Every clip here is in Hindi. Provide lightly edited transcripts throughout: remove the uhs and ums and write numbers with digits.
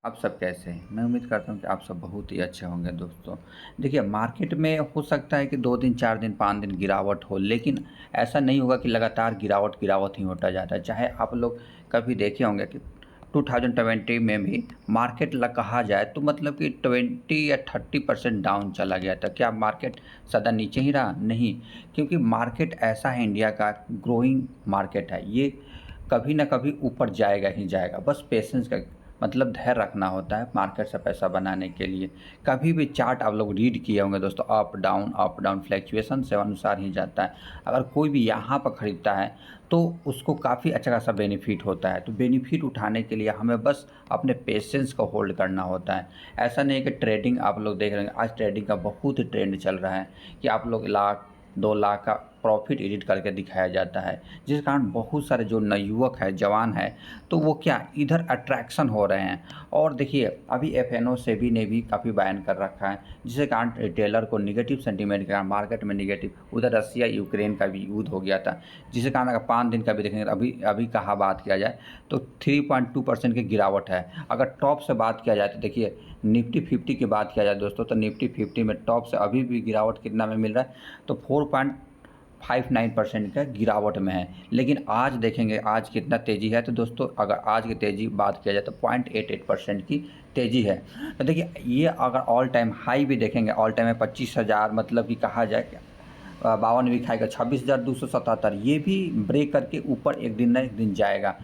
आप सब कैसे हैं? मैं उम्मीद करता हूँ कि आप सब बहुत ही अच्छे होंगे दोस्तों। देखिए मार्केट में हो सकता है कि 2 दिन, 4 दिन, 5 दिन गिरावट हो, लेकिन ऐसा नहीं होगा कि लगातार गिरावट ही होता जाता है। चाहे आप लोग कभी देखे होंगे कि 2020 में भी मार्केट कहा जाए तो मतलब कि 20 या 30% डाउन चला गया था। क्या मार्केट सदा नीचे ही रहा? नहीं, क्योंकि मार्केट ऐसा है, इंडिया का ग्रोइंग मार्केट है। ये कभी न कभी ऊपर जाएगा ही जाएगा। बस पेशेंस का मतलब धैर्य रखना होता है मार्केट से पैसा बनाने के लिए। कभी भी चार्ट आप लोग रीड किए होंगे दोस्तों, अप डाउन फ्लैक्चुएशन से अनुसार ही जाता है। अगर कोई भी यहाँ पर खरीदता है तो उसको काफ़ी अच्छा खासा बेनिफिट होता है। तो बेनिफिट उठाने के लिए हमें बस अपने पेशेंस को होल्ड करना होता है। ऐसा नहीं है कि ट्रेडिंग आप लोग देख रहे हैं, आज ट्रेडिंग का बहुत ही ट्रेंड चल रहा है कि आप लोग लाख 2 लाख का प्रॉफिट एडिट करके दिखाया जाता है, जिस कारण बहुत सारे जो नवयुवक है, जवान है, तो वो क्या इधर अट्रैक्शन हो रहे हैं। और देखिए अभी एफएनओ सेबी ने भी काफ़ी बैन कर रखा है, जिसके कारण रिटेलर को निगेटिव सेंटीमेंट के कारण मार्केट में निगेटिव, उधर रसिया यूक्रेन का भी युद्ध हो गया था, जिसके कारण अगर 5 दिन का भी देखेंगे, अभी अभी कहा बात किया जाए तो 3.2% की गिरावट है। अगर टॉप से बात किया जाए तो देखिए निफ्टी 50 की बात किया जाए दोस्तों, तो निफ्टी 50 में टॉप से अभी भी गिरावट कितना में मिल रहा है, तो 4.59% का गिरावट में है। लेकिन आज देखेंगे आज कितना तेज़ी है, तो दोस्तों अगर आज की तेज़ी बात किया जाए तो 0.88% की तेज़ी है। तो देखिए ये अगर ऑल टाइम हाई भी देखेंगे, ऑल टाइम में 25,000 मतलब कि कहा जाए कि 52 भी खाएगा, 26,277 ये भी ब्रेक करके ऊपर एक दिन ना एक दिन जाएगा।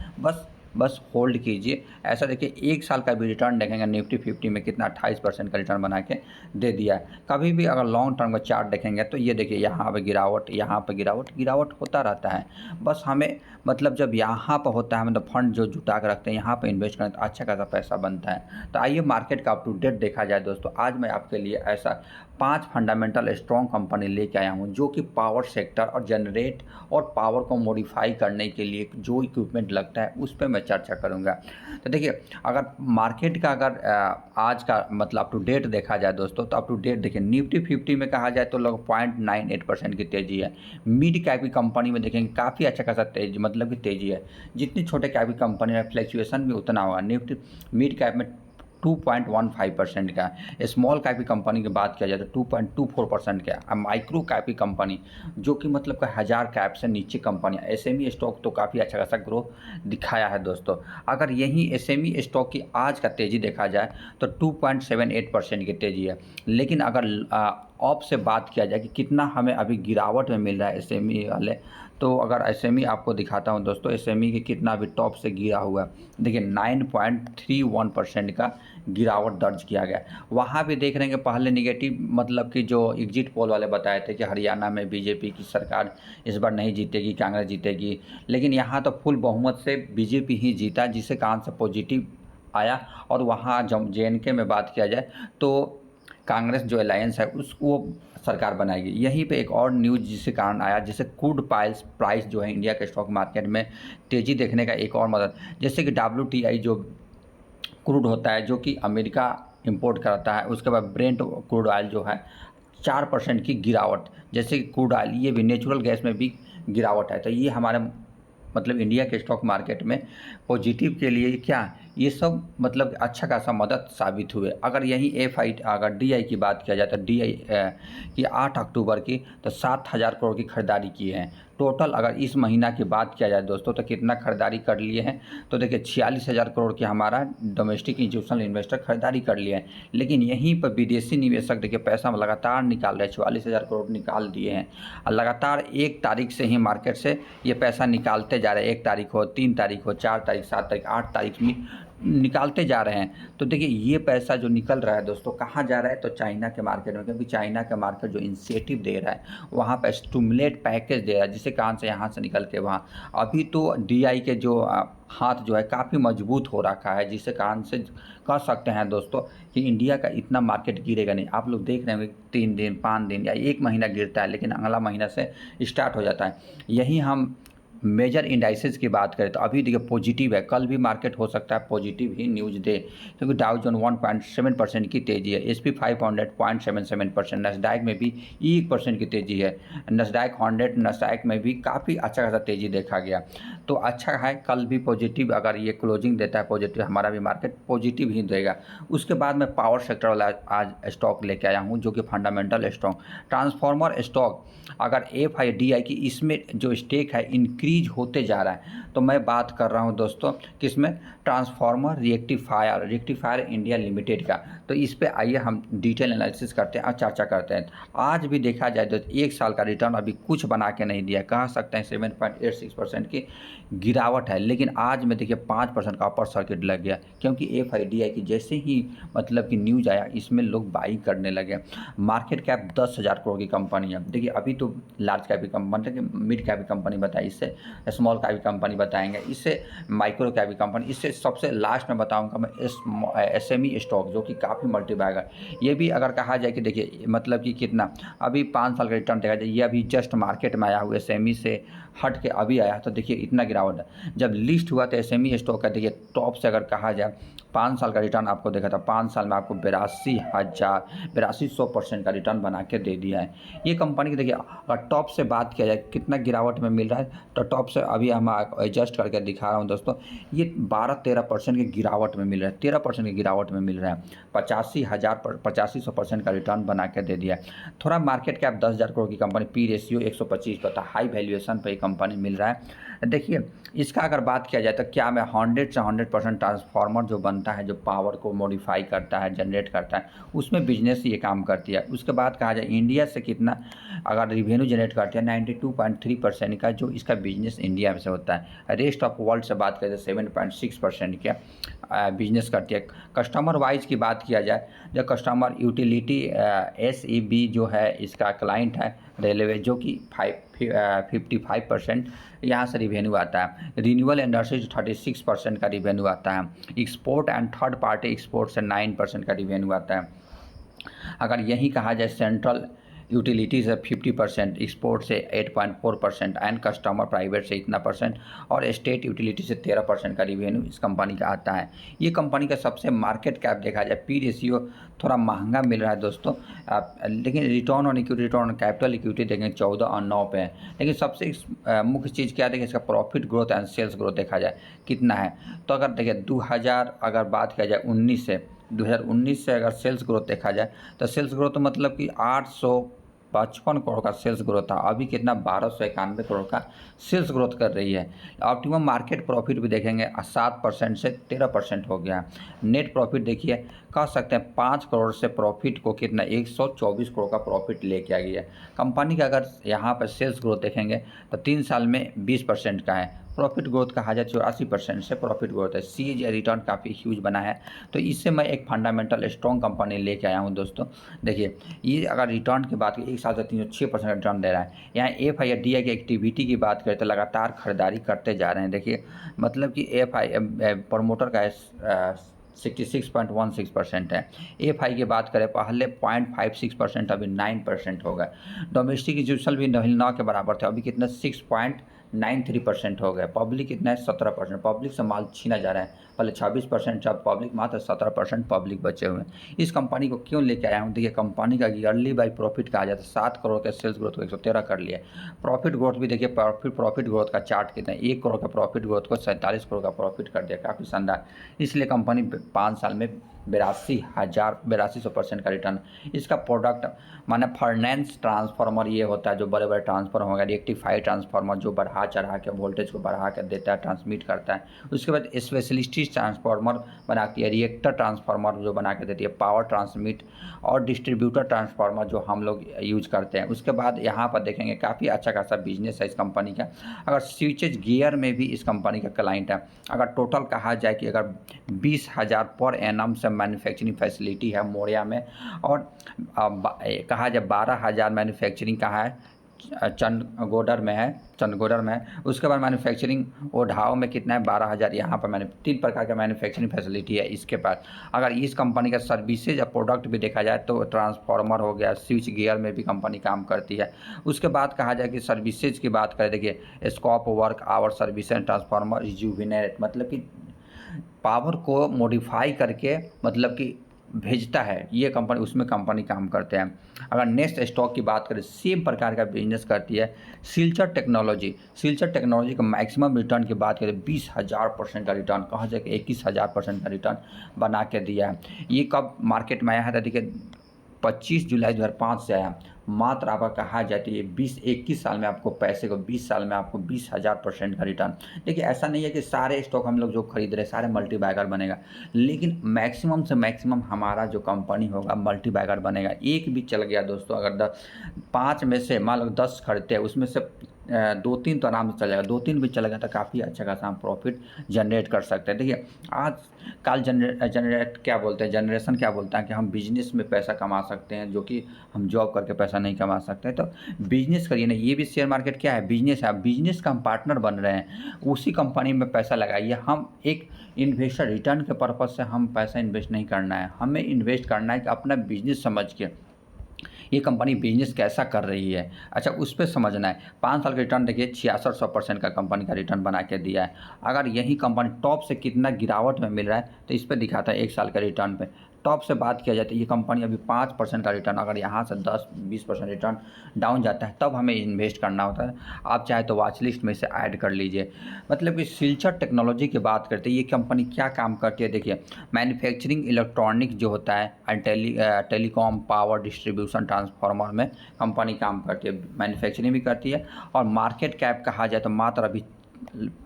बस होल्ड कीजिए। ऐसा देखिए 1 साल का भी रिटर्न देखेंगे निफ्टी 50 में कितना 28% का रिटर्न बना के दे दिया है। कभी भी अगर लॉन्ग टर्म का चार्ट देखेंगे तो ये देखिए यहाँ पे गिरावट, यहाँ पे गिरावट होता रहता है। बस हमें मतलब जब यहाँ पर होता है मतलब फंड जो जुटा के रखते हैं, यहाँ पे इन्वेस्ट करें तो अच्छा खासा पैसा बनता है। तो आइए मार्केट का अप टू डेट देखा जाए दोस्तों। आज मैं आपके लिए ऐसा 5 फंडामेंटल स्ट्रॉन्ग कंपनी लेके आया हूँ जो कि पावर सेक्टर और जनरेट और पावर को मॉडिफाई करने के लिए जो इक्विपमेंट लगता है उस पे मैं चर्चा करूँगा। तो देखिए अगर मार्केट का अगर आज का मतलब अप टू डेट देखा जाए दोस्तों, तो अप टू डेट देखिए निफ्टी 50 में कहा जाए तो लगभग 0.98% की तेज़ी है। मिड कैप की कंपनी में देखेंगे काफ़ी अच्छा खासा तेज़ी मतलब कि तेज़ी है। जितनी छोटे कैप की कंपनी है फ्लैक्चुएशन भी उतना होगा। निफ्टी मिड कैप में 2.15% का, स्मॉल कैप की कंपनी की बात किया जाए तो 2.24% का। अब माइक्रो कैप की कंपनी जो कि मतलब कि 1000 कैप से नीचे कंपनियां, एसएमई स्टॉक तो काफ़ी अच्छा खासा ग्रोथ दिखाया है दोस्तों। अगर यही एसएमई स्टॉक की आज का तेज़ी देखा जाए तो 2.78% की तेज़ी है। लेकिन अगर ऑप से बात किया जाए कि कितना हमें अभी गिरावट में मिल रहा है एसएमई वाले, तो अगर एसएमई आपको दिखाता हूं दोस्तों, एसएमई के कितना अभी टॉप से गिरा हुआ है। देखिए 9.31% का गिरावट दर्ज किया गया। वहाँ भी देख रहे हैं कि पहले निगेटिव मतलब कि जो एग्जिट पोल वाले बताए थे कि हरियाणा में बीजेपी की सरकार इस बार नहीं जीतेगी, कांग्रेस जीतेगी, लेकिन यहाँ तो फुल बहुमत से बीजेपी ही जीता, जिसके कारण से पॉजिटिव आया। और वहाँ जब जेएनके में बात किया जाए तो कांग्रेस जो अलायंस है उस वो सरकार बनाएगी। यहीं पे एक और न्यूज़ जिसके कारण आया, जैसे क्रूड प्राइस जो है इंडिया के स्टॉक मार्केट में तेज़ी देखने का एक और मदद, जैसे कि डब्ल्यूटीआई जो क्रूड होता है जो कि अमेरिका इंपोर्ट करता है, उसके बाद ब्रेंट क्रूड ऑयल जो है 4% की गिरावट, जैसे कि क्रूड ऑयल ये भी नेचुरल गैस में भी गिरावट है। तो ये हमारे मतलब इंडिया के स्टॉक मार्केट में पॉजिटिव के लिए क्या ये सब मतलब अच्छा खासा मदद साबित हुए। अगर यही अगर डीआई की बात किया जाए तो डीआई की 8 अक्टूबर की तो 7,000 करोड़ की खरीदारी की है। टोटल अगर इस महीना की बात किया जाए दोस्तों तो कितना खरीदारी कर लिए हैं, तो देखिए 46,000 करोड़ की हमारा डोमेस्टिक इंस्टीट्यूशनल इन्वेस्टर खरीदारी कर लिए हैं। लेकिन यहीं पर विदेशी निवेशक देखिए पैसा लगातार निकाल रहे हैं, 44,000 करोड़ निकाल दिए हैं। और लगातार 1 तारीख से ही मार्केट से ये पैसा निकालते जा रहे हैं। 1 तारीख हो, 3 तारीख हो, 4 तारीख, 7 तारीख, 8 तारीख में निकालते जा रहे हैं। तो देखिए ये पैसा जो निकल रहा है दोस्तों कहाँ जा रहा है, तो चाइना के मार्केट में, क्योंकि चाइना का मार्केट जो इंसेंटिव दे रहा है वहाँ पर स्टिमुलेट पैकेज दे रहा है, जिससे कारण से यहाँ से निकल के वहाँ। अभी तो डीआई के जो हाथ जो है काफ़ी मजबूत हो रखा है, जिससे कारण से कह सकते हैं दोस्तों कि इंडिया का इतना मार्केट गिरेगा नहीं। आप लोग देख रहे होंगे 3 दिन, 5 दिन या 1 महीना गिरता है, लेकिन अगला महीना से स्टार्ट हो जाता है। यही हम मेजर इंडाइसेस की बात करें तो अभी देखिए पॉजिटिव है, कल भी मार्केट हो सकता है पॉजिटिव ही न्यूज़ दे, क्योंकि डाउ जोन 1.7% की तेज़ी है, एसपी 500 0.77%, नस्डैक में भी 1% की तेज़ी है, नस्डैक 100 नस्डैक में भी काफ़ी अच्छा खासा तेज़ी देखा गया। तो अच्छा है, कल भी पॉजिटिव अगर ये क्लोजिंग देता है पॉजिटिव, हमारा भी मार्केट पॉजिटिव ही देगा। उसके बाद मैं पावर सेक्टर वाला आज स्टॉक लेके आया हूँ, जो कि फंडामेंटल स्टॉक ट्रांसफार्मर स्टॉक। अगर FIDI की इसमें जो स्टेक है इंक्रीज होते जा रहा है, तो मैं बात कर रहा हूँ दोस्तों किसमें, ट्रांसफार्मर रेक्टिफायर इंडिया लिमिटेड का। तो इस पे आइए हम डिटेल एनालिसिस करते हैं और चर्चा करते हैं। आज भी देखा जाए तो 1 साल का रिटर्न अभी कुछ बना के नहीं दिया, कह सकते हैं 7.86% की गिरावट है, लेकिन आज में देखिए 5% का अपर सर्किट लग गया, क्योंकि FIDI की जैसे ही मतलब कि न्यूज आया इसमें लोग बाई करने लगे। मार्केट कैप 10,000 करोड़ की कंपनी है। देखिए अभी तो लार्ज कैप की कंपनी, मिड कैप की कंपनी बताई, इससे स्मॉल कैप की कंपनी बताएंगे, इससे माइक्रो कैप की कंपनी, इससे सबसे लास्ट में बताऊंगा मैं SME स्टॉक, जो कि काफ़ी मल्टीबैग है। ये भी अगर कहा जाए कि देखिए मतलब कि कितना अभी 5 साल का रिटर्न देखा जाए, ये अभी जस्ट मार्केट में आया हुआ SME से हट के अभी आया, तो देखिए इतना गिरावट है। जब लिस्ट हुआ तो SME स्टॉक का देखिए टॉप से अगर कहा जाए 5 साल का रिटर्न आपको देखा था, 5 साल में आपको 82,100% का रिटर्न बना के दे दिया है। ये कंपनी की देखिए अगर टॉप से बात किया जाए कितना गिरावट में मिल रहा है, तो टॉप से अभी हम एडजस्ट करके दिखा रहा हूँ दोस्तों, ये 12-13% की गिरावट में मिल रहा है, 13% की गिरावट में मिल रहा है। 85,100% का रिटर्न बना के दे दिया है। थोड़ा मार्केट कैप 10,000 करोड़ की कंपनी, P रेशियो 125 पर था, हाई वैल्यूएशन पर ये कंपनी मिल रहा है। देखिए इसका अगर बात किया जाए तो क्या में 100 से 100% ट्रांसफार्मर जो बनता है, जो पावर को मॉडिफाई करता है, जनरेट करता है, उसमें बिजनेस ये काम करती है। उसके बाद कहा जाए इंडिया से कितना अगर रिवेन्यू जनरेट करती है, 92.3% का जो इसका बिजनेस इंडिया में से होता है। रेस्ट ऑफ वर्ल्ड से बात करें तो 7.6% का बिजनेस करती है। कस्टमर वाइज की बात किया जाए, जो कस्टमर यूटिलिटी SEB जो है इसका क्लाइंट है रेलवे, जो कि 55% यहाँ से रिवेन्यू आता है। रिन्यूअल इंडस्ट्रीज 36% का रिवेन्यू आता है। Export and third party export से 9% का रिवेन्यू आता है। अगर यही कहा जाए सेंट्रल यूटिलिटीज़ है 50%, एक्सपोर्ट से 8.4% एंड कस्टमर प्राइवेट से इतना परसेंट, और स्टेट यूटिलिटी से 13% का रिवेन्यू इस कंपनी का आता है। ये कंपनी का सबसे मार्केट कैप देखा जाए, P रेशियो थोड़ा महंगा मिल रहा है दोस्तों, लेकिन return on equity, return on capital equity देखें 14 और 9 पे है। लेकिन सबसे मुख्य चीज़ क्या देखें, इसका profit growth and sales growth देखा जाए कितना है। तो अगर देखिए 2000 अगर बात किया जाए 2019 से अगर सेल्स ग्रोथ देखा जाए, तो सेल्स ग्रोथ मतलब कि 855 करोड़ का सेल्स ग्रोथ था, अभी कितना 1291 करोड़ का सेल्स ग्रोथ कर रही है। ऑप्टिमम मार्केट प्रॉफिट भी देखेंगे 7% से 13% हो गया। नेट प्रॉफिट देखिए कह सकते हैं 5 करोड़ से प्रॉफिट को कितना 124 करोड़ का प्रॉफिट लेके आ गई है कंपनी का। अगर यहाँ पर सेल्स ग्रोथ देखेंगे तो 3 साल में 20% का है। प्रॉफिट ग्रोथ कहा जाए 84% से प्रॉफिट ग्रोथ है। CAGR रिटर्न काफ़ी ह्यूज बना है। तो इससे मैं एक फंडामेंटल स्ट्रॉन्ग कंपनी लेके आया हूँ दोस्तों। देखिए ये अगर रिटर्न की बात करें 1 साल से 306% रिटर्न दे रहा है। यहाँ FIDI की एक्टिविटी की बात करें तो लगातार खरीदारी करते जा रहे हैं। देखिए मतलब कि प्रमोटर का 66.16% है। FI की बात करें पहले 0.56%, अभी 9% हो गए। डोमेस्टिक इंस्टीट्यूशनल भी 9 के बराबर थे, अभी कितना 6.93% हो गए। पब्लिक कितना है 17%, पब्लिक से माल छीना जा रहा है। पहले 26% जब पब्लिक, मात्र 17% पब्लिक बचे हुए हैं। इस कंपनी को क्यों लेके आया हूँ, देखिए कंपनी का ईयरली बाई प्रॉफिट कहा जाता है 7 करोड़ के सेल्स ग्रोथ को 113 कर लिया। प्रॉफिट ग्रोथ भी देखिए, प्रॉफिट ग्रोथ का चार्ट कितना है, 1 करोड़ का प्रॉफिट ग्रोथ को 47 करोड़ का प्रॉफिट कर दिया, काफ़ी शानदार। इसलिए कंपनी 5 साल में 82,000 का रिटर्न। इसका प्रोडक्ट माने फाइनेंस ट्रांसफार्मर ये होता है, जो बड़े बड़े ट्रांसफार्मर हो गया, रेक्टिफाइड ट्रांसफार्मर जो बढ़ा चढ़ा के वोल्टेज को बढ़ा कर देता है, ट्रांसमिट करता है। उसके बाद स्पेशलिस्ट ट्रांसफार्मर बनाती है, रिएक्टर ट्रांसफार्मर जो बना के देती है, पावर ट्रांसमिट और डिस्ट्रीब्यूटर ट्रांसफार्मर जो हम लोग यूज करते हैं। उसके बाद यहाँ पर देखेंगे काफ़ी अच्छा खासा बिजनेस है इस कंपनी का। अगर स्विचेज गियर में भी इस कंपनी का क्लाइंट है। अगर टोटल कहा जाए कि अगर 20,000 पर एनम से मैन्युफैक्चरिंग फैसिलिटी है मोरिया में, और कहा जाए 12,000 मैन्युफैक्चरिंग कहाँ है, चंडगोडर में है। उसके बाद मैन्युफैक्चरिंग ओढ़ाव में कितना है 12,000। यहाँ पर मैंने 3 प्रकार का मैन्युफैक्चरिंग फैसिलिटी है इसके पास। अगर इस कंपनी का सर्विसेज या प्रोडक्ट भी देखा जाए तो ट्रांसफार्मर हो गया, स्विच गियर में भी कंपनी काम करती है। उसके बाद कहा जाए कि सर्विसेज की बात करें, देखिए scope work hour service and transformer rejuvenate, मतलब कि पावर को मॉडिफाई करके, मतलब कि भेजता है ये कंपनी, उसमें कंपनी काम करते हैं। अगर नेक्स्ट स्टॉक की बात करें, सेम प्रकार का बिजनेस करती है सिल्चर टेक्नोलॉजी। सिल्चर टेक्नोलॉजी का मैक्सिमम रिटर्न की बात करें 20,000% का रिटर्न, कहा जाए कि 21,000% का रिटर्न बना के दिया है। ये कब मार्केट में आया है? देखिए 25 जुलाई 2005 से आया। मात्र आपका कहा जाए तो ये 20-21 साल में आपको पैसे को 20 साल में आपको 20,000% का रिटर्न। देखिए ऐसा नहीं है कि सारे स्टॉक हम लोग जो खरीद रहे सारे मल्टी बैगर बनेगा, लेकिन मैक्सिमम से मैक्सिमम हमारा जो कंपनी होगा मल्टी बैगर बनेगा। एक भी चल गया दोस्तों, अगर 5 में से मान लो 10 खरीदते हैं, उसमें से 2-3 तो आराम से चलेगा, 2-3 भी चलेगा तो काफ़ी अच्छा खासा हम प्रॉफिट जनरेट कर सकते हैं। देखिए आज कल जनरेट क्या बोलते हैं, जनरेशन क्या बोलता है कि हम बिजनेस में पैसा कमा सकते हैं, जो कि हम जॉब करके पैसा नहीं कमा सकते। तो बिजनेस करिए ना, ये भी शेयर मार्केट क्या है, बिजनेस है। बिजनेस का हम पार्टनर बन रहे हैं, उसी कंपनी में पैसा लगाइए। हम एक इन्वेस्टर, रिटर्न के पर्पज़ से हम पैसा इन्वेस्ट नहीं करना है, हमें इन्वेस्ट करना है कि अपना बिजनेस समझ के ये कंपनी बिजनेस कैसा कर रही है, अच्छा उस पर समझना है। 5 साल का रिटर्न देखिए 6600% का कंपनी का रिटर्न बना के दिया है। अगर यही कंपनी टॉप से कितना गिरावट में मिल रहा है तो इस पर दिखाता है 1 साल का रिटर्न पे। टॉप से बात किया जाए तो ये कंपनी अभी 5% का रिटर्न, अगर यहाँ से 10-20% रिटर्न डाउन जाता है तब हमें इन्वेस्ट करना होता है। आप चाहे तो वॉच लिस्ट में से ऐड कर लीजिए। मतलब कि सिल्चर टेक्नोलॉजी की बात करते हैं, ये कंपनी क्या काम करती है? देखिए मैन्युफैक्चरिंग इलेक्ट्रॉनिक जो होता है and telecom, power distribution, transformer में कंपनी काम करती है, मैन्युफैक्चरिंग भी करती है। और मार्केट कैप कहा जाए तो मात्र अभी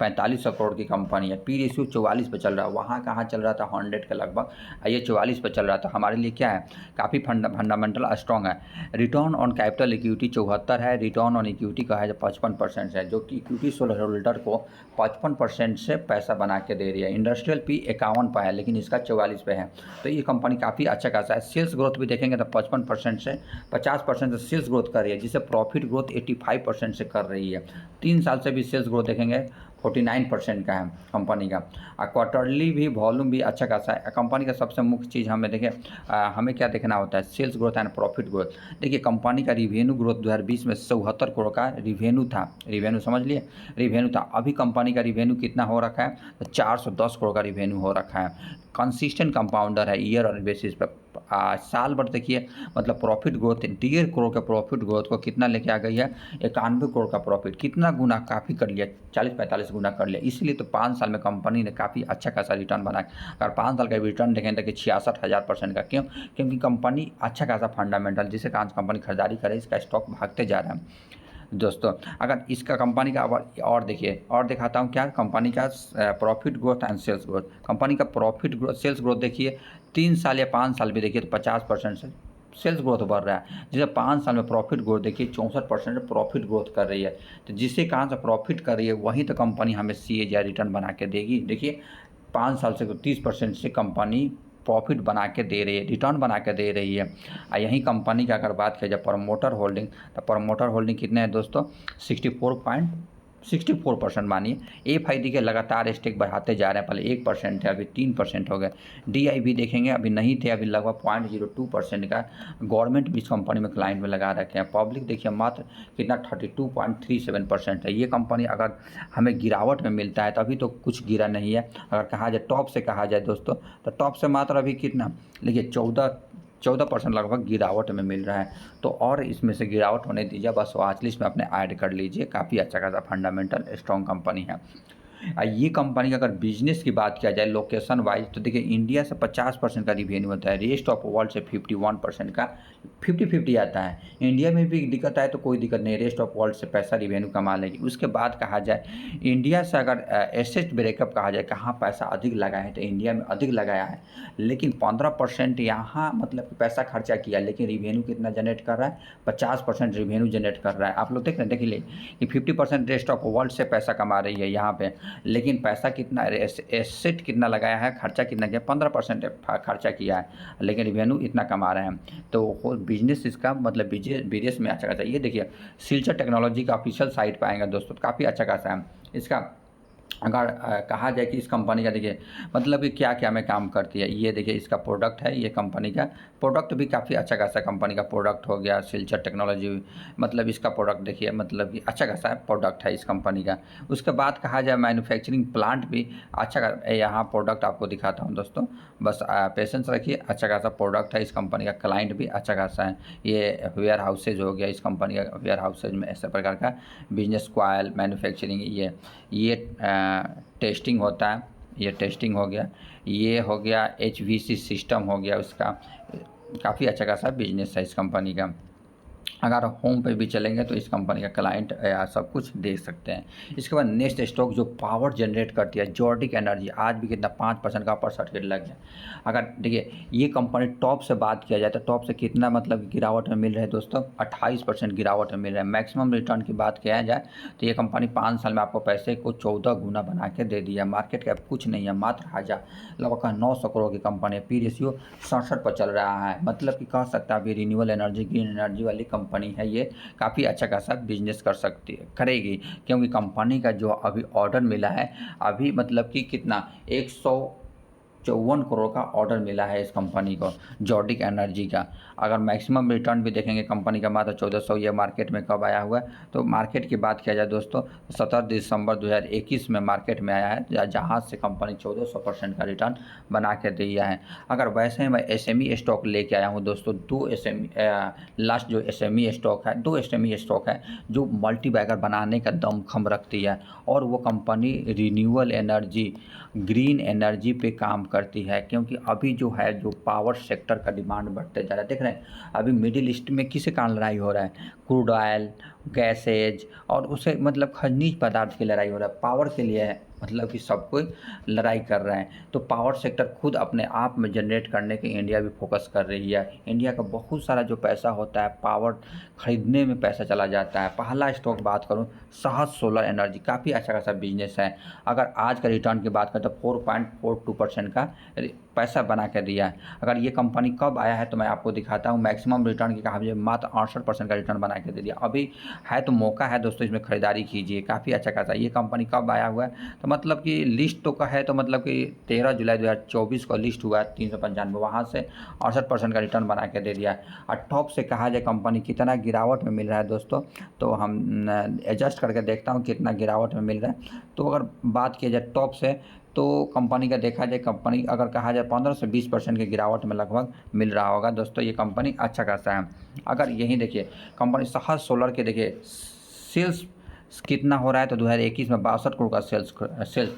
4500 करोड़ की कंपनी है। पी रेशियो 44 पे चल रहा है, वहाँ कहाँ चल रहा था 100 के लगभग, ये 44 पे चल रहा था। हमारे लिए क्या है, काफ़ी फंडामेंटल स्ट्रॉन्ग है। रिटर्न ऑन कैपिटल इक्विटी 74 है, रिटर्न ऑन इक्विटी कहा है 55% है, जो कि इक्विटी शेयर होल्डर को 55% से पैसा बना के दे रही है। इंडस्ट्रियल पी 51 पे है, लेकिन इसका 44 पे है। तो ये कंपनी काफ़ी अच्छा खासा है। सेल्स ग्रोथ भी देखेंगे तो 55% से 50% से सेल्स ग्रोथ कर रही है, जिससे प्रॉफिट ग्रोथ 85% से कर रही है। 3 साल से भी सेल्स ग्रोथ देखेंगे 49% का है कंपनी का। और क्वार्टरली भी वॉल्यूम भी अच्छा खासा है। कंपनी का सबसे मुख्य चीज़ हमें देखें, हमें क्या देखना होता है, sales growth and profit growth. देखिए कंपनी का रिवेन्यू ग्रोथ 2020 में 74 करोड़ का रिवेन्यू था, रिवेन्यू समझ लिए, रिवेन्यू था। अभी कंपनी का रिवेन्यू कितना हो रखा है, तो 410 करोड़ का रिवेन्यू हो रखा है। कंसिस्टेंट कंपाउंडर है ईयर और बेसिस पर। साल भर देखिए मतलब प्रॉफिट ग्रोथ 1.5 करोड़ के प्रॉफिट ग्रोथ को कितना लेके आ गई है, 91 करोड़ का प्रॉफिट। कितना गुना, काफ़ी कर लिया, 40-45 गुना कर लिया। इसलिए तो 5 साल में कंपनी ने काफ़ी अच्छा खासा रिटर्न बना। अगर 5 साल का रिटर्न देखें तो 66,000% का। क्यों? क्योंकि कंपनी अच्छा खासा फंडामेंटल, जिसे कहाँ कंपनी खरीदारी करे इसका स्टॉक भागते जा रहा है दोस्तों। अगर इसका कंपनी का और देखिए, और दिखाता हूँ क्या कंपनी का profit growth and sales growth. Company का प्रॉफिट ग्रोथ, सेल्स ग्रोथ देखिए 3 साल या 5 साल भी देखिए तो 50% से सेल्स ग्रोथ बढ़ रहा है। जैसे 5 साल में प्रॉफिट ग्रोथ देखिए 64% प्रॉफिट ग्रोथ कर रही है। तो जिससे कहाँ से प्रॉफिट कर रही है वहीं तो कंपनी हमें CAGR रिटर्न बना के देगी। देखिए 5 साल से 30% से कंपनी प्रॉफिट बना के दे रही है, रिटर्न बना के दे रही है। और यही कंपनी की अगर बात किया जाए प्रमोटर होल्डिंग, तो प्रमोटर होल्डिंग कितने हैं दोस्तों, 64% मानिए। FID के लगातार स्टेक बढ़ाते जा रहे हैं, पहले 1% थे अभी 3% हो गए। DIB देखेंगे अभी नहीं थे, अभी लगभग 0.02% का गवर्नमेंट भी इस कंपनी में क्लाइंट में लगा रखे हैं। पब्लिक देखिए मात्र कितना 32.37% है। ये कंपनी अगर हमें गिरावट में मिलता है तो अभी तो कुछ गिरा नहीं है। अगर कहा जाए टॉप से कहा जाए दोस्तों, तो टॉप से मात्र अभी कितना, देखिए 14% लगभग गिरावट में मिल रहा है। तो और इसमें से गिरावट होने दीजिए, बस वॉच लिस्ट में अपने ऐड कर लीजिए। काफ़ी अच्छा खासा फंडामेंटल स्ट्रॉन्ग कंपनी है। ये कंपनी का अगर बिजनेस की बात किया जाए लोकेशन वाइज, तो देखिए इंडिया से 50% का रिवेन्यू होता है, रेस्ट ऑफ वर्ल्ड से 51% का 50-50 आता है। इंडिया में भी दिक्कत आए तो कोई दिक्कत नहीं, रेस्ट ऑफ वर्ल्ड से पैसा रिवेन्यू कमा लेगी। उसके बाद कहा जाए इंडिया से अगर एसेट ब्रेकअप कहा जाए कहाँ पैसा अधिक लगा है, तो इंडिया में अधिक लगाया है, लेकिन 15% यहाँ मतलब पैसा खर्चा किया, लेकिन रिवेन्यू कितना जनरेट कर रहा है, 50% रिवेन्यू जनरेट कर रहा है। आप लोग देख रहे हैं, देखिए कि 50% रेस्ट ऑफ वर्ल्ड से पैसा कमा रही है यहाँ पे, लेकिन पैसा कितना, एसेट कितना लगाया है, खर्चा कितना किया, 15% खर्चा किया है, लेकिन रिवेन्यू इतना कमा रहे हैं। तो बिजनेस इसका मतलब बिजनेस में अच्छा खासा। ये देखिए सिल्चर टेक्नोलॉजी का ऑफिशियल साइट पर आएगा दोस्तों, काफ़ी अच्छा खासा है। इसका अगर कहा जाए कि इस कंपनी का देखिए मतलब कि क्या-क्या में काम करती है। ये देखिए इसका प्रोडक्ट है, ये कंपनी का प्रोडक्ट भी काफ़ी अच्छा खासा कंपनी का प्रोडक्ट हो गया, सिल्चर टेक्नोलॉजी मतलब इसका प्रोडक्ट देखिए मतलब कि अच्छा खासा प्रोडक्ट है इस कंपनी का। उसके बाद कहा जाए मैन्युफैक्चरिंग प्लांट भी अच्छा यहाँ प्रोडक्ट आपको दिखाता हूँ दोस्तों, बस पेशेंस रखिए। अच्छा खासा प्रोडक्ट है इस कंपनी का, क्लाइंट भी अच्छा खासा है। ये वेयर हाउसेज हो गया, इस कंपनी का वेयर हाउसेज में ऐसे प्रकार का बिजनेस, क्वायल मैन्युफैक्चरिंग, ये टेस्टिंग होता है, ये टेस्टिंग हो गया। ये हो गया एचवीसी सिस्टम हो गया उसका, काफ़ी अच्छा खासा बिजनेस है इस कंपनी का। अगर होम पे भी चलेंगे तो इस कंपनी का क्लाइंट या सब कुछ देख सकते हैं। इसके बाद नेक्स्ट स्टॉक जो पावर जनरेट करती है, जॉर्डिक एनर्जी, आज भी कितना 5% का अपर सर्किट लग गया। अगर देखिए ये कंपनी टॉप से बात किया जाए तो टॉप से कितना मतलब गिरावट में मिल रहा है दोस्तों, 28% गिरावट में मिल रहा है। मैक्सिमम रिटर्न की बात किया जाए तो ये कंपनी 5 साल में आपको पैसे को 14 गुना बना के दे दिया। मार्केट कैप कुछ नहीं है, मात्र हज़ार लगभग 900 करोड़ की कंपनी है। पी रेशियो 67 पर चल रहा है, मतलब कि कह सकता है अभी रिन्यूएबल एनर्जी, ग्रीन एनर्जी वाली कंपनी है, ये काफ़ी अच्छा खासा बिजनेस कर सकती है, करेगी। क्योंकि कंपनी का जो अभी ऑर्डर मिला है अभी मतलब कि कितना 154 करोड़ का ऑर्डर मिला है इस कंपनी को, जॉर्डिक एनर्जी का। अगर मैक्सिमम रिटर्न भी देखेंगे कंपनी का मात्र 1400, ये मार्केट में कब आया हुआ है, तो मार्केट की बात किया जाए दोस्तों 17 दिसंबर 2021 में मार्केट में आया है, जहाँ से कंपनी 1400% का रिटर्न बना के दिया है। अगर वैसे ही मैं एसएमई स्टॉक लेके आया हूँ दोस्तों, दो एसएमई लास्ट जो एसएमई स्टॉक है, दो एसएमई स्टॉक है जो मल्टीबैगर बनाने का दमखम रखती है, और वो company renewable energy, green energy पे काम करती है। क्योंकि अभी जो है जो पावर सेक्टर का डिमांड बढ़ते जा रहा है, देख रहे हैं अभी मिडिल ईस्ट में किसके कारण लड़ाई हो रहा है, क्रूड ऑयल, गैसेज और उसे मतलब खनिज पदार्थ की लड़ाई हो रहा है, पावर के लिए है, मतलब कि सब कोई लड़ाई कर रहे हैं। तो पावर सेक्टर खुद अपने आप में जनरेट करने की इंडिया भी फोकस कर रही है। इंडिया का बहुत सारा जो पैसा होता है पावर खरीदने में पैसा चला जाता है। पहला स्टॉक बात करूं, साहस सोलर एनर्जी, काफ़ी अच्छा खासा बिजनेस है। अगर आज का रिटर्न की बात करें तो 4.42% का पैसा बना के दिया है। अगर ये कंपनी कब आया है तो मैं आपको दिखाता हूँ। मैक्सिमम रिटर्न की कहा मात्र 68% का रिटर्न बना के दे दिया। अभी है तो मौका है दोस्तों, इसमें खरीदारी कीजिए, काफ़ी अच्छा खासा। ये कंपनी कब आया हुआ है तो मतलब कि लिस्ट तो का है तो मतलब कि 13 जुलाई 2024 को लिस्ट हुआ है 395, वहाँ से 68% का रिटर्न बना के दे दिया है। और टॉप से कहा जाए कंपनी कितना गिरावट में मिल रहा है दोस्तों, तो हम एडजस्ट करके देखता हूँ कितना गिरावट में मिल रहा है। तो अगर बात किया जाए टॉप से तो कंपनी का देखा जाए, कंपनी अगर कहा जाए 15 से 20% की गिरावट में लगभग मिल रहा होगा दोस्तों, ये कंपनी अच्छा खासा है। अगर यहीं देखिए कंपनी साहस सोलर के देखिए सेल्स कितना हो रहा है तो 2021 में 62 करोड़ का सेल्स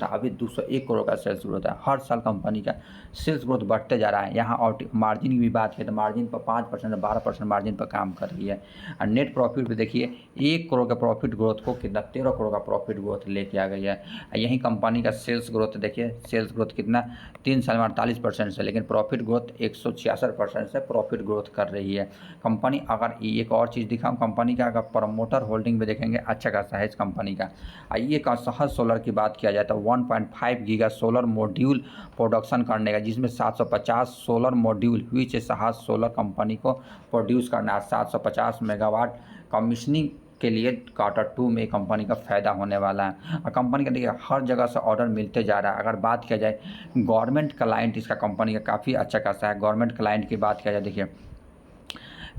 था, अभी 201 करोड़ का सेल्स ग्रोथ है। हर साल कंपनी का सेल्स ग्रोथ बढ़ते जा रहा है। यहाँ और मार्जिन की भी बात करें तो मार्जिन पर 5% 12% मार्जिन पर काम कर रही है। और नेट प्रॉफिट भी देखिए 1 करोड़ का प्रॉफिट ग्रोथ को कितना 13 करोड़ का प्रॉफिट ग्रोथ लेके आ गई है। यहीं कंपनी का सेल्स ग्रोथ देखिए, सेल्स ग्रोथ कितना 3 साल में 48% से, लेकिन प्रॉफिट ग्रोथ 166% से प्रॉफिट ग्रोथ कर रही है कंपनी। अगर एक और चीज़ दिखाऊँ कंपनी का, अगर प्रमोटर होल्डिंग भी देखेंगे अच्छा खासा है इस कंपनी का। आइए का सहज सोलर की बात किया जाए तो 1.5 गीगा सोलर मॉड्यूल प्रोडक्शन करने का, जिसमें 750 सोलर मॉड्यूल हुई सहज सोलर कंपनी को प्रोड्यूस करना है। 750 मेगावाट कमीशनिंग के लिए Q2 में कंपनी का फ़ायदा होने वाला है। और कंपनी का देखिए हर जगह से ऑर्डर मिलते जा रहा है। अगर बात किया जाए गवर्नमेंट क्लाइंट इसका कंपनी का काफ़ी अच्छा खासा है। गवर्नमेंट क्लाइंट की बात किया जाए देखिए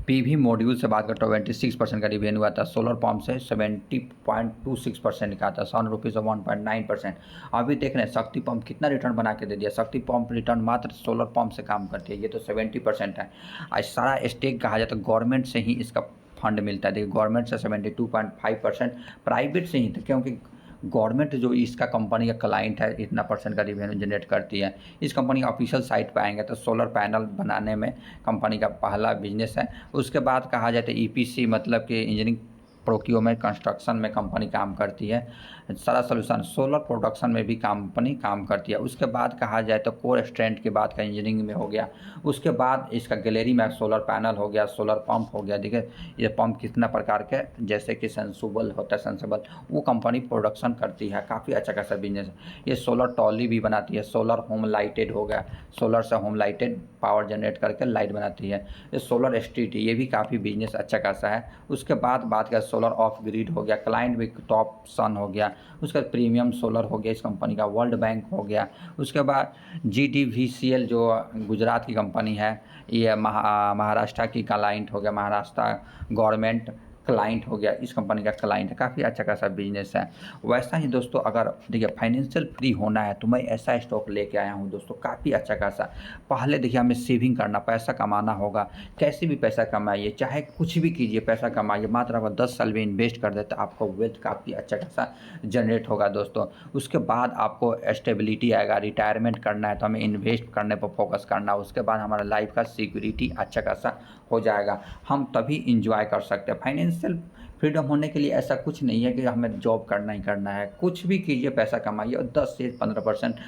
पीवी मॉड्यूल से बात करें 26% का रिवेन्यू आता है, सोलर पंप से 70.26% का आता है, ₹100 से 1.9%। अभी देख रहे हैं शक्ति पंप कितना रिटर्न बना के दे दिया। शक्ति पंप रिटर्न मात्र सोलर पंप से काम करती है, ये तो 70% है। आज सारा स्टेक कहा जाए तो गवर्नमेंट से ही इसका फंड मिलता है। देखिए गवर्नमेंट से 72.5%, प्राइवेट से ही, क्योंकि गवर्नमेंट जो इसका कंपनी का क्लाइंट है इतना परसेंट का रिवेन्यू जनरेट करती है। इस कंपनी का ऑफिशियल साइट पे आएंगे तो सोलर पैनल बनाने में कंपनी का पहला बिजनेस है। उसके बाद कहा जाए तो ईपीसी मतलब कि इंजीनियरिंग प्रोक्योरमेंट कंस्ट्रक्शन में कंपनी काम करती है। सारा सोल्यूशन सोलर प्रोडक्शन में भी कंपनी काम करती है। उसके बाद कहा जाए तो कोर स्ट्रेंथ के बाद का इंजीनियरिंग में हो गया। उसके बाद इसका गैलरी में सोलर पैनल हो गया, सोलर पंप हो गया। देखिए ये पंप कितना प्रकार के, जैसे कि सेंसिबल होता है, सेंसिबल वो कंपनी प्रोडक्शन करती है। काफ़ी अच्छा खासा बिजनेस है। ये सोलर ट्रॉली भी बनाती है। सोलर होम लाइटेड हो गया, सोलर से होम लाइटेड पावर जनरेट करके लाइट बनाती है। ये सोलर स्ट्रीट, ये भी काफ़ी बिजनेस अच्छा खासा है। उसके बाद बात करें सोलर ऑफ ग्रिड हो गया, क्लाइंट भी टॉप सन हो गया, उसका प्रीमियम सोलर हो गया इस कंपनी का, वर्ल्ड बैंक हो गया, उसके बाद GDVCL जो गुजरात की कंपनी है, ये महाराष्ट्र की क्लाइंट हो गया, महाराष्ट्र गवर्नमेंट क्लाइंट हो गया, इस कंपनी का क्लाइंट है, काफ़ी अच्छा खासा बिजनेस है। वैसा ही दोस्तों अगर देखिए फाइनेंशियल फ्री होना है तो मैं ऐसा स्टॉक लेके आया हूँ दोस्तों, काफ़ी अच्छा खासा। पहले देखिए हमें सेविंग करना, पैसा कमाना होगा, कैसे भी पैसा कमाइए, चाहे कुछ भी कीजिए, पैसा कमाइए, मात्र आप 10 साल में इन्वेस्ट कर देते आपको वेल्थ काफ़ी अच्छा खासा जनरेट होगा दोस्तों। उसके बाद आपको स्टेबिलिटी आएगा, रिटायरमेंट करना है तो हमें इन्वेस्ट करने पर फोकस करना है, उसके बाद हमारा लाइफ का सिक्योरिटी अच्छा खासा हो जाएगा, हम तभी इंजॉय कर सकते हैं। फाइनेंशियल फ्रीडम होने के लिए ऐसा कुछ नहीं है कि हमें जॉब करना ही करना है, कुछ भी कीजिए, पैसा कमाइए और 10 से 15%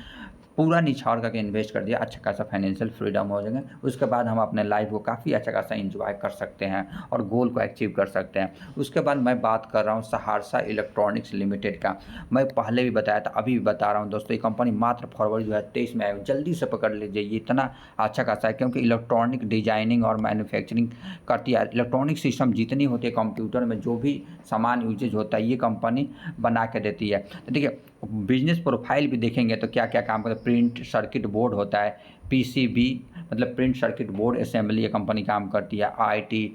पूरा निछावर करके इन्वेस्ट कर दिया, अच्छा खासा फाइनेंशियल फ्रीडम हो जाएगा। उसके बाद हम अपने लाइफ को काफ़ी अच्छा खासा इंजॉय कर सकते हैं और गोल को अचीव कर सकते हैं। उसके बाद मैं बात कर रहा हूँ सहारसा इलेक्ट्रॉनिक्स लिमिटेड का। मैं पहले भी बताया था, अभी भी बता रहा हूँ दोस्तों, ये कंपनी मात्र फरवरी 2023 में आई, जल्दी से पकड़ लीजिए, ये इतना अच्छा खासा है क्योंकि इलेक्ट्रॉनिक डिजाइनिंग और मैन्युफैक्चरिंग करती है। इलेक्ट्रॉनिक सिस्टम जितनी होती है कंप्यूटर में, जो भी सामान यूजेज होता है, ये कंपनी बना के देती है। तो देखिए बिजनेस प्रोफाइल भी देखेंगे तो क्या क्या काम करता है। प्रिंट सर्किट बोर्ड होता है, PCB मतलब प्रिंट सर्किट बोर्ड असेंबली ये कंपनी काम करती है, IT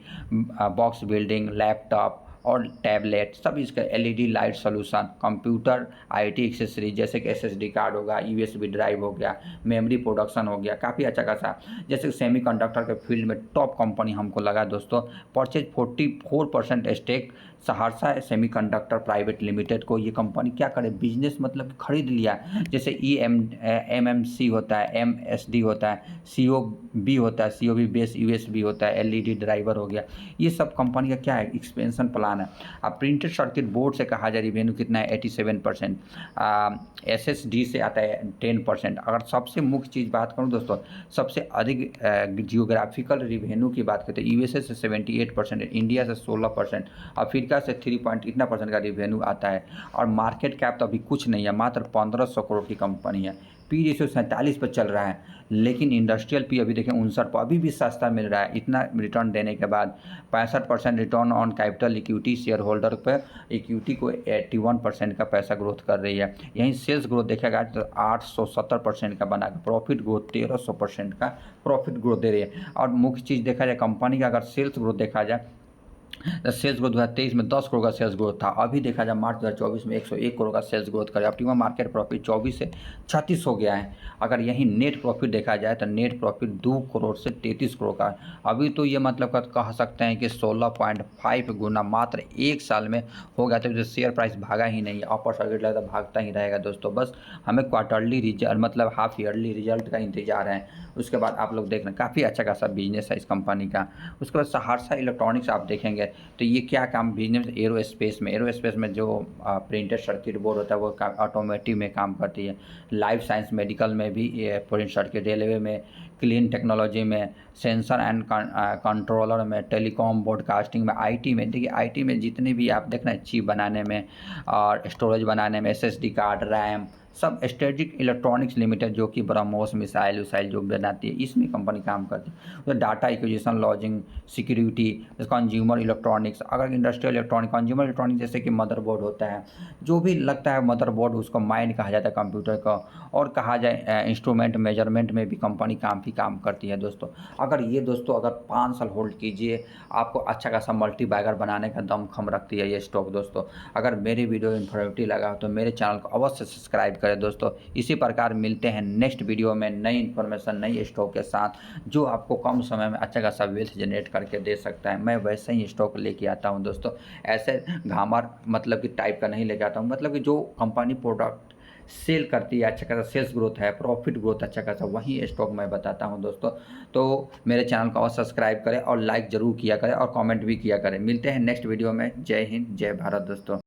बॉक्स बिल्डिंग, लैपटॉप और टैबलेट सब इसका, LED light solution, computer IT accessories जैसे कि SSD कार्ड होगा, USB ड्राइव हो गया, मेमोरी प्रोडक्शन हो गया, काफ़ी अच्छा खासा। जैसे सेमीकंडक्टर के फील्ड में टॉप कंपनी हमको लगा दोस्तों। Purchase 44% stake Saharsa semiconductor private limited को, ये कंपनी क्या करे, बिजनेस मतलब खरीद लिया। जैसे MMC होता है, MSD होता है, COB होता है, COB बेस USB होता है, LED ड्राइवर हो गया, ये सब कंपनी का क्या है, एक्सपेंशन प्लान है। अब प्रिंटेड सर्किट बोर्ड से कहा जाए रिवेन्यू कितना है, 87%, SSD से आता है 10%। अगर सबसे मुख्य चीज़ बात करूँ दोस्तों, सबसे अधिक जियोग्राफिकल रिवेन्यू की बात करते हैं, USA से 78%, इंडिया से 16%, अफ्रीका से 3 पॉइंट इतना परसेंट का रिवेन्यू आता है। और मार्केट कैप तो अभी कुछ नहीं है, मात्र 1500 करोड़ की कंपनी है। P रेशियो 47 पर चल रहा है, लेकिन इंडस्ट्रियल P अभी देखें 59 पर, अभी भी सस्ता मिल रहा है। इतना रिटर्न देने के बाद 65% return on capital equity, share holder पर इक्विटी को 81% का पैसा ग्रोथ कर रही है। यहीं सेल्स ग्रोथ देखेगा तो 870% का बना, प्रॉफिट ग्रोथ 1300% का प्रॉफिट ग्रोथ दे रही है। और मुख्य चीज़ देखा जाए कंपनी का, अगर सेल्स ग्रोथ देखा जाए, सेल्स ग्रोथ 2023 में 10 करोड़ का सेल्स ग्रोथ था, अभी देखा जाए मार्च 2024 में 101 करोड़ का सेल्स ग्रोथ करे। ऑप्टिमम मार्केट प्रॉफिट 24 से 36 हो गया है। अगर यही नेट प्रॉफिट देखा जाए तो नेट प्रॉफिट 2 करोड़ से 33 करोड़ का है। अभी तो ये मतलब कह सकते हैं कि 16.5 गुना मात्र एक साल में हो गया। तो शेयर प्राइस भागा ही नहीं है, अपर सर्किट लगता भागता ही रहेगा दोस्तों। बस हमें क्वार्टरली रिजल्ट मतलब हाफ ईयरली रिजल्ट का इंतजार है, उसके बाद आप लोग देखना, काफ़ी अच्छा खासा बिजनेस है इस कंपनी का। उसके बाद सहरसा इलेक्ट्रॉनिक्स आप देखेंगे तो ये क्या काम, बिजनेस एरोस्पेस में जो प्रिंटेड सर्किट बोर्ड होता है वो ऑटोमेटिव में काम करती है। लाइफ साइंस मेडिकल में भी ये प्रिंट सर्किट, रेलवे में, क्लीन टेक्नोलॉजी में, सेंसर एंड कंट्रोलर में, टेलीकॉम ब्रॉडकास्टिंग में, IT में। देखिए IT में जितने भी आप देख रहे हैं, चिप बनाने में और स्टोरेज बनाने में, SSD कार्ड, रैम, सब स्ट्रेटेजिक इलेक्ट्रॉनिक्स लिमिटेड जो कि ब्रह्मोस मिसाइल उसाइल जो बनाती है, इसमें कंपनी काम करती है। तो data acquisition, lodging, security, consumer electronics, अगर इंडस्ट्रियल इलेक्ट्रॉनिक, कंज्यूमर इलेक्ट्रॉनिक जैसे कि मदरबोर्ड होता है, जो भी लगता है मदरबोर्ड, उसको माइंड कहा जाता है कंप्यूटर का। और कहा जाए इंस्ट्रूमेंट मेजरमेंट में भी कंपनी काम करती है दोस्तों। अगर ये दोस्तों अगर 5 साल होल्ड कीजिए, आपको अच्छा खासा मल्टी बैगर बनाने का दमखम रखती है ये स्टॉक दोस्तों। अगर मेरी वीडियो इन्फॉर्मेटिव लगा तो मेरे चैनल को अवश्य सब्सक्राइब करें दोस्तों। इसी प्रकार मिलते हैं नेक्स्ट वीडियो में नई इन्फॉर्मेशन, नई स्टॉक के साथ, जो आपको कम समय में अच्छा खासा वेल्थ जनरेट करके दे सकता है। मैं वैसे ही स्टॉक लेके आता हूं दोस्तों, ऐसे घामर मतलब कि टाइप का नहीं लेके आता हूं। मतलब कि जो कंपनी प्रोडक्ट सेल करती है, अच्छा खासा सेल्स ग्रोथ है, प्रॉफिट ग्रोथ अच्छा खासा, वही स्टॉक मैं बताता हूं दोस्तों। तो मेरे चैनल को अवश्य सब्सक्राइब करें और लाइक ज़रूर किया करें और कमेंट भी किया करें। मिलते हैं नेक्स्ट वीडियो में। जय हिंद, जय भारत दोस्तों।